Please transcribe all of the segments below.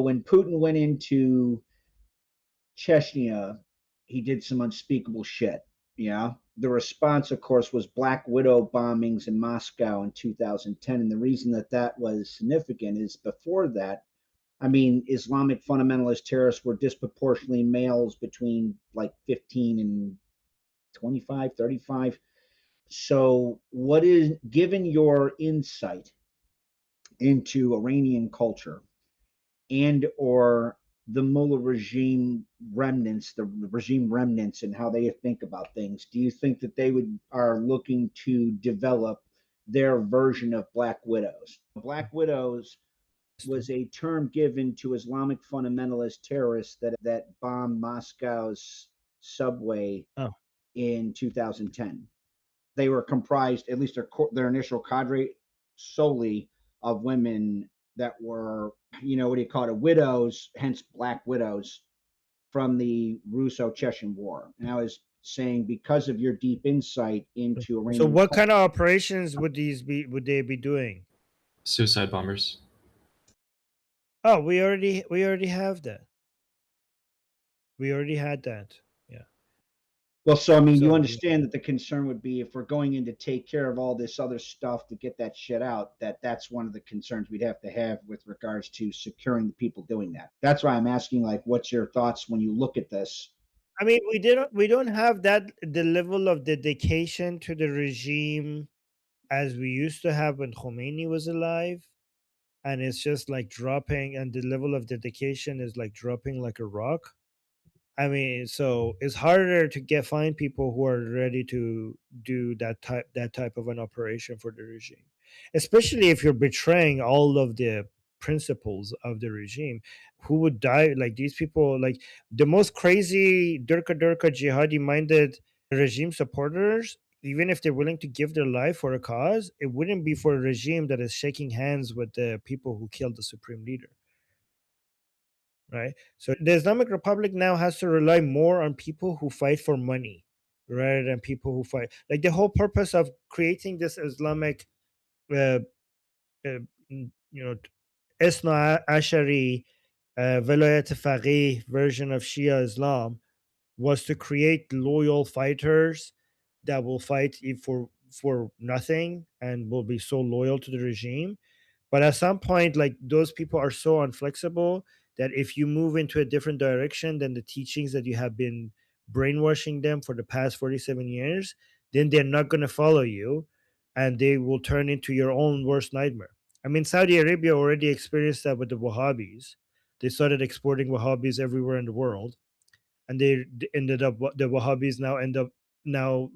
When Putin went into Chechnya, he did some unspeakable shit. Yeah. The response, of course, was Black Widow bombings in Moscow in 2010. And the reason that that was significant is before that, I mean, Islamic fundamentalist terrorists were disproportionately males between like 15 and 25, 35. So, what is, given your insight into Iranian culture and or the Mullah regime remnants, the regime remnants, and how they think about things, do you think that they would are looking to develop their version of Black Widows? Black Widows was a term given to Islamic fundamentalist terrorists that bombed Moscow's subway Oh, in 2010. They were comprised, at least their initial cadre, solely of women that were, what do you call it, widows, hence Black Widows from the Russo-Chechen War. And I was saying, because of your deep insight into so Iranian what culture. kind of operations would these be? Would they be doing? Suicide bombers. Oh, we already have that. We already had that. Yeah. Well, so I mean, you So understand that the concern would be if we're going in to take care of all this other stuff to get that shit out, that's one of the concerns we'd have to have with regards to securing the people doing that. That's why I'm asking, like, what's your thoughts when you look at this? I mean, we don't have that the level of dedication to the regime as we used to have when Khomeini was alive, and it's just like dropping, and the level of dedication is like dropping like a rock. I mean, so it's harder to find people who are ready to do that type of an operation for the regime, especially if you're betraying all of the principles of the regime. Who would die? Like these people, like the most crazy Durka jihadi minded regime supporters. Even if they're willing to give their life for a cause, it wouldn't be for a regime that is shaking hands with the people who killed the supreme leader, right? So the Islamic Republic now has to rely more on people who fight for money rather than people who fight. Like the whole purpose of creating this Islamic, uh, you know, Isna Ashari, Velayat Faqih version of Shia Islam was to create loyal fighters that will fight for nothing and will be so loyal to the regime. But at some point, like those people are so unflexible that if you move into a different direction than the teachings that you have been brainwashing them for the past 47 years, then they're not going to follow you and they will turn into your own worst nightmare. I mean, Saudi Arabia already experienced that with the Wahhabis. They started exporting Wahhabis everywhere in the world, and they ended up, the Wahhabis now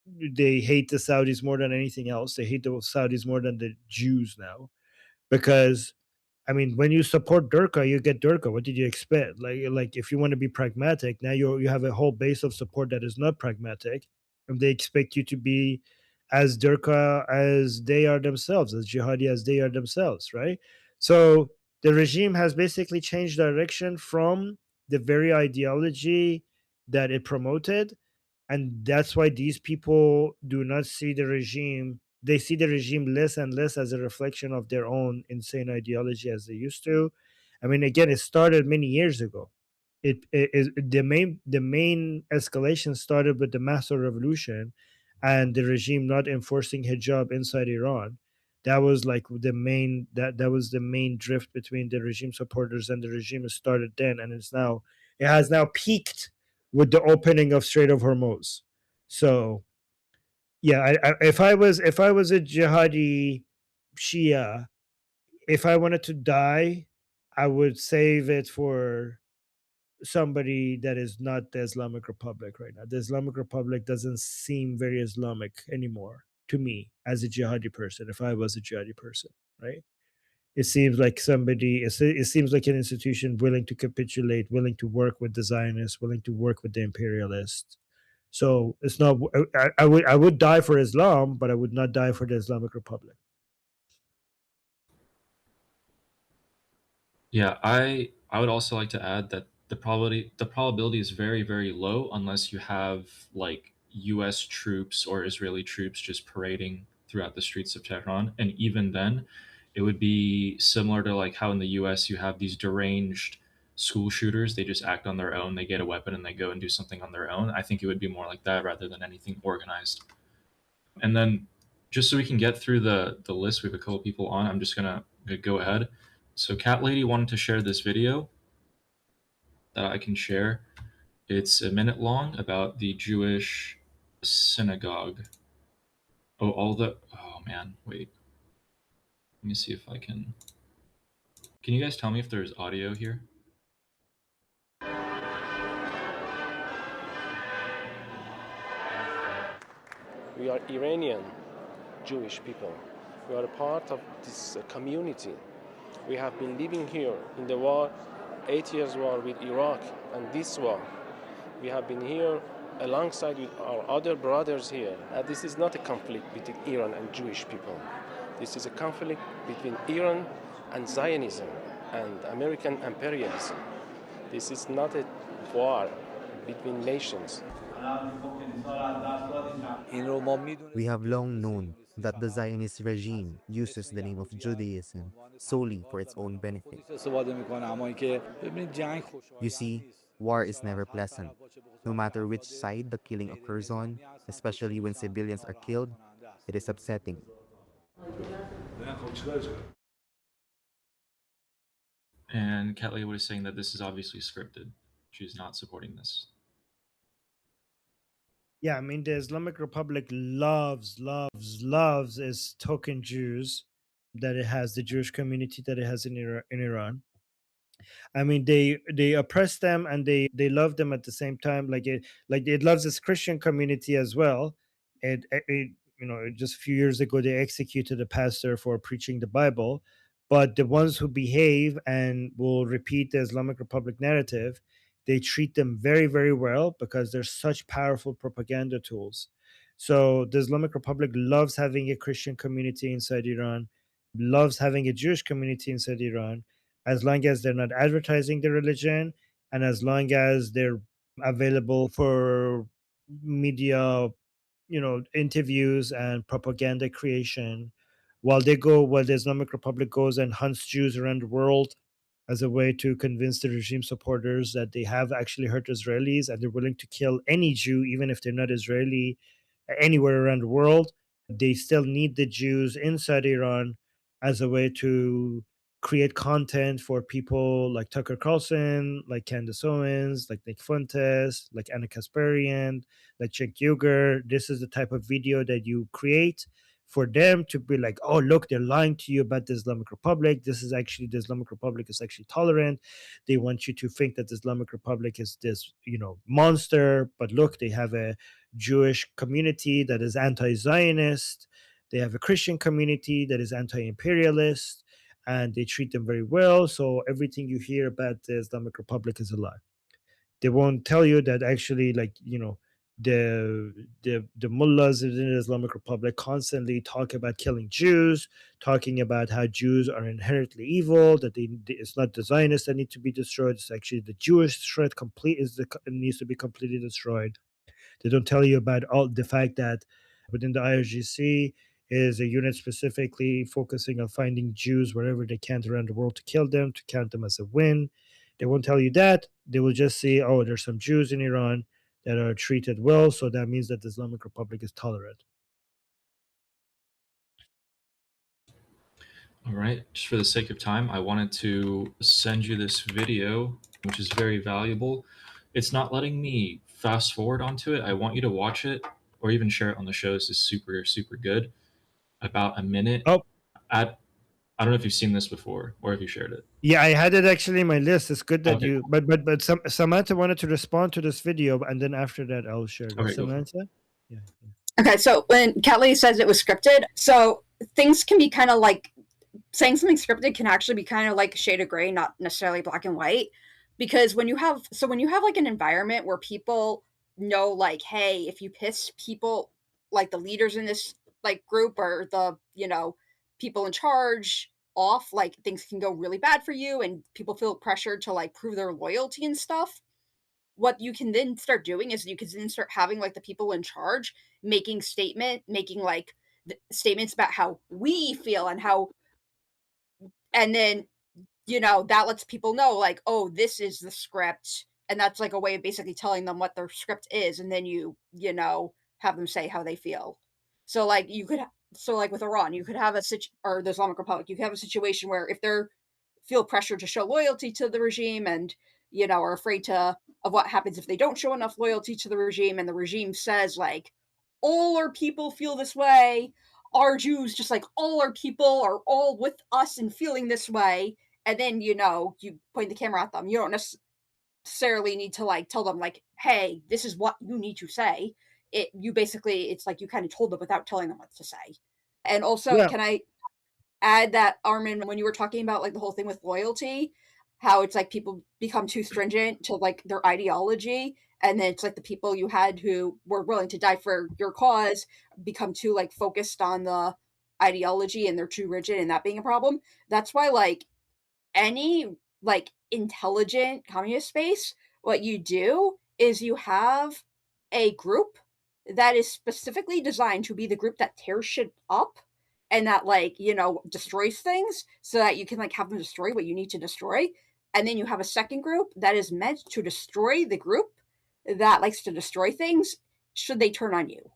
they hate the Saudis more than anything else. They hate the Saudis more than the Jews now, because I mean, when you support Durka, you get Durka. What did you expect? Like if you want to be pragmatic, now you have a whole base of support that is not pragmatic, and they expect you to be as Durka as they are themselves, as jihadi as they are themselves, right? So the regime has basically changed direction from the very ideology that it promoted, and that's why these people do not see the regime, they see the regime less and less as a reflection of their own insane ideology as they used to. I mean, again, it started many years ago. It is the main escalation started with the master revolution and the regime not enforcing hijab inside Iran. That was like that was the main drift between the regime supporters and the regime. It started then, and it has now peaked with the opening of Strait of Hormuz. So yeah, if I was a jihadi Shia, if I wanted to die, I would save it for somebody that is not the Islamic Republic right now. The Islamic Republic doesn't seem very Islamic anymore to me as a jihadi person. If I was a jihadi person, right? It seems like it seems like an institution willing to capitulate, willing to work with the Zionists, willing to work with the imperialists. So it's not. I would die for Islam, but I would not die for the Islamic Republic. Yeah, I would also like to add that the probability is very, very low unless you have like US troops or Israeli troops just parading throughout the streets of Tehran, and even then It would be similar to like how in the US you have these deranged school shooters. They just act on their own. They get a weapon and they go and do something on their own. I think it would be more like that rather than anything organized. And then just so we can get through the list, we have a couple people on. I'm just gonna go ahead. So Cat Lady wanted to share this video that I can share. It's a minute long about the Jewish synagogue. Oh, oh man, wait. Let me see if I can. Can you guys tell me if there's audio here? We are Iranian Jewish people. We are a part of this community. We have been living here in the war, 8 years war with Iraq and this war. We have been here alongside with our other brothers here. This is not a conflict between Iran and Jewish people. This is a conflict between Iran and Zionism and American imperialism. This is not a war between nations. We have long known that the Zionist regime uses the name of Judaism solely for its own benefit. You see, war is never pleasant. No matter which side the killing occurs on, especially when civilians are killed, it is upsetting. And Cat Lady was saying that this is obviously scripted. She's not supporting this. Yeah, I mean, the Islamic Republic loves its token Jews that it has, the Jewish community that it has in Iran. I mean, they oppress them and they love them at the same time. It loves its Christian community as well. Just a few years ago they executed a pastor for preaching the Bible, but the ones who behave and will repeat the Islamic Republic narrative, they treat them very very well because they're such powerful propaganda tools. So the Islamic Republic loves having a Christian community inside Iran, loves having a Jewish community inside Iran, as long as they're not advertising the religion and as long as they're available for media, interviews and propaganda creation, while the Islamic Republic goes and hunts Jews around the world as a way to convince the regime supporters that they have actually hurt Israelis and they're willing to kill any Jew, even if they're not Israeli, anywhere around the world. They still need the Jews inside Iran as a way to create content for people like Tucker Carlson, like Candace Owens, like Nick Fuentes, like Anna Kasparian, like Cenk Uygur. This is the type of video that you create for them to be like, oh, look, they're lying to you about the Islamic Republic. The Islamic Republic is actually tolerant. They want you to think that the Islamic Republic is this, monster. But look, they have a Jewish community that is anti-Zionist. They have a Christian community that is anti-imperialist, and they treat them very well. So everything you hear about the Islamic Republic is a lie. They won't tell you that actually, the mullahs in the Islamic Republic constantly talk about killing Jews, talking about how Jews are inherently evil, that it's not the Zionists that need to be destroyed. It's actually the Jewish threat needs to be completely destroyed. They don't tell you about all the fact that within the IRGC is a unit specifically focusing on finding Jews wherever they can around the world to kill them, to count them as a win. They won't tell you that. They will just say, oh, there's some Jews in Iran that are treated well, so that means that the Islamic Republic is tolerant. All right, just for the sake of time, I wanted to send you this video, which is very valuable. It's not letting me fast forward onto it. I want you to watch it or even share it on the show. This is super, super good. About a minute. Oh, I don't know if you've seen this before or if you shared it. yeah, I had it actually in my list. It's good that Okay, you, cool. but Samantha wanted to respond to this video, and then after that, I'll share it. Okay, go for it. Samantha? Yeah. Okay, so when Kelly says it was scripted, so things can be kind of like saying something scripted can actually be kind of like a shade of gray, not necessarily black and white. Because when you have like an environment where people know, like, hey, if you piss people, like the leaders in this like group or the people in charge off, like things can go really bad for you, and people feel pressured to like prove their loyalty and stuff. What you can then start doing is you can then start having like the people in charge making like statements about how we feel and how And then, that lets people know, like, oh, this is the script. And that's like a way of basically telling them what their script is. And then have them say how they feel. So like with Iran, you could have or the Islamic Republic, you could have a situation where if they're feel pressure to show loyalty to the regime and, are afraid of what happens if they don't show enough loyalty to the regime, and the regime says like, all our people feel this way, our Jews, just like all our people are all with us and feeling this way, and then you point the camera at them. You don't necessarily need to like tell them like, hey, this is what you need to say. It's like you kind of told them without telling them what to say. And also, Yeah. can I add that, Armin, when you were talking about like the whole thing with loyalty, how it's like people become too stringent to like their ideology, and then it's like the people you had who were willing to die for your cause become too like focused on the ideology and they're too rigid, and that being a problem. That's why like any like intelligent communist space, what you do is you have a group that is specifically designed to be the group that tears shit up and that like destroys things, so that you can like have them destroy what you need to destroy. And then you have a second group that is meant to destroy the group that likes to destroy things should they turn on you.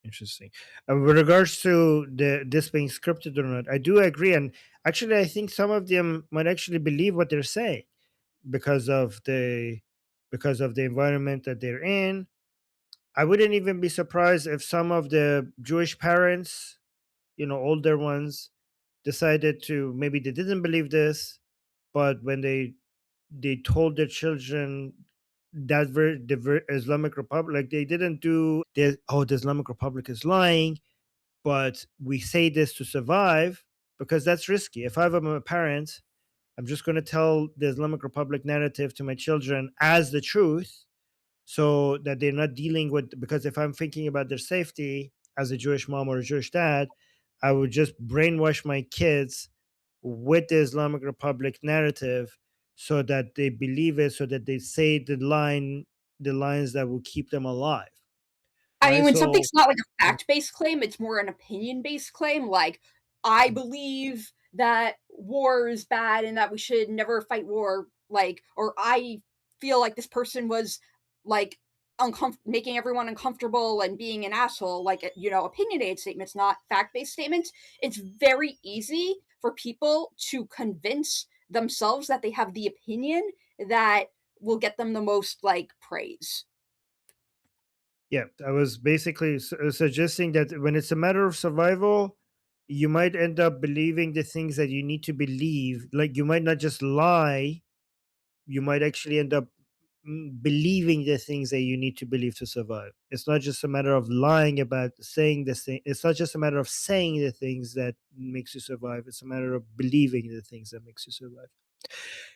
Interesting. With regards to this being scripted or not, I do agree, and actually, I think some of them might actually believe what they're saying because of the environment that they're in. I wouldn't even be surprised if some of the Jewish parents, older ones, decided to, maybe they didn't believe this, but when they told their children that the Islamic Republic, like they didn't do this, oh, the Islamic Republic is lying, but we say this to survive, because that's risky. If I'm a parent, I'm just going to tell the Islamic Republic narrative to my children as the truth, so that they're not dealing with, because if I'm thinking about their safety as a Jewish mom or a Jewish dad, I would just brainwash my kids with the Islamic Republic narrative so that they believe it, so that they say the lines that will keep them alive. I mean, Right? when So something's not like a fact-based claim, it's more an opinion-based claim. Like, I believe that war is bad and that we should never fight war. Like, or I feel like this person was like making everyone uncomfortable and being an asshole. Like, opinionated statements, not fact-based statements. It's very easy for people to convince themselves that they have the opinion that will get them the most like praise. yeah, I was basically suggesting that when it's a matter of survival, you might end up believing the things that you need to believe. Like, you might not just lie, you might actually end up believing the things that you need to believe to survive. It's not just a matter of lying about saying the thing. It's not just a matter of saying the things that makes you survive. It's a matter of believing the things that makes you survive.